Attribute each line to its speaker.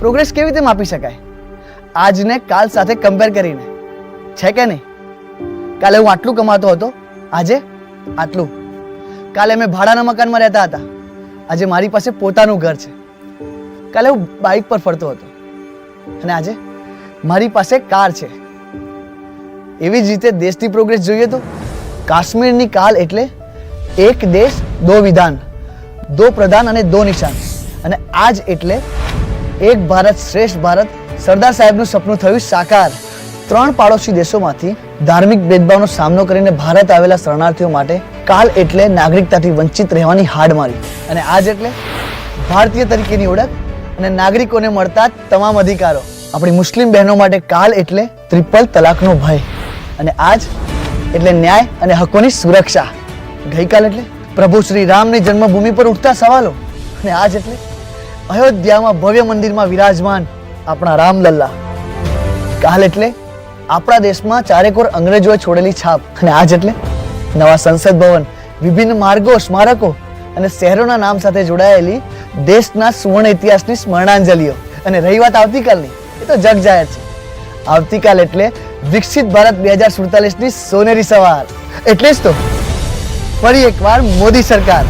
Speaker 1: Progress કેવી રીતે માપી શકાય? આજને કાલ સાથે કમ્પેર કરીને, છે કે નહીં? કાલે હું આટલું કમાતો હતો, આજે આટલું. કાલે મેં ભાડાના મકાનમાં રહેતા હતા, આજે મારી પાસે પોતાનું ઘર છે. કાલે હું બાઇક પર ફરતો હતો અને આજે મારી પાસે કાર છે. એવી જ રીતે દેશની પ્રોગ્રેસ જોઈએ તો કાશ્મીરની કાલ એટલે એક દેશ દો વિધાન, દો પ્રધાન અને દો નિશાન. અને આજ એટલે એક ભારત શ્રેષ્ઠ ભારત, સરદાર સાહેબનું સપનું થયું સાકાર. 3 પાડોશી દેશોમાંથી ધાર્મિક ભેદભાવનો સામનો કરીને ભારત આવેલા શરણાર્થીઓ માટે કાલ એટલે નાગરિકતાથી વંચિત રહેવાની હાડમારી. અને આજ એટલે ભારતીય તરીકેની ઓળખ અને નાગરિકોને મળતા તમામ અધિકારો. આપણી મુસ્લિમ બહેનો માટે કાલ એટલે ટ્રિપલ તલાકનો ભય. અને આજ એટલે ન્યાય અને હકોની સુરક્ષા. ગઈકાલ એટલે પ્રભુ શ્રી રામની જન્મભૂમિ પર ઉઠતા સવાલો. અને આજ એટલે અયોધ્યામાં ભવ્ય મંદિરમાં વિરાજમાન આપણા રામલલ્લા. કાલ એટલે આપણા દેશમાં ચારેકોર અંગ્રેજોએ છોડેલી છાપ. અને આજ એટલે નવા સંસદ ભવન, વિભિન્ન માર્ગો, સ્મારકો અને શહેરોના નામ સાથે જોડાયેલી દેશના સુવર્ણ ઇતિહાસની સ્મરણાંજલિઓ. અને રહી વાત આવતીકાલની, એ તો જગ જાહેર છે. આવતીકાલ એટલે વિકસિત ભારત 2047ની સોનેરી સવાર. એટલે જ તો ફરી એકવાર મોદી સરકાર.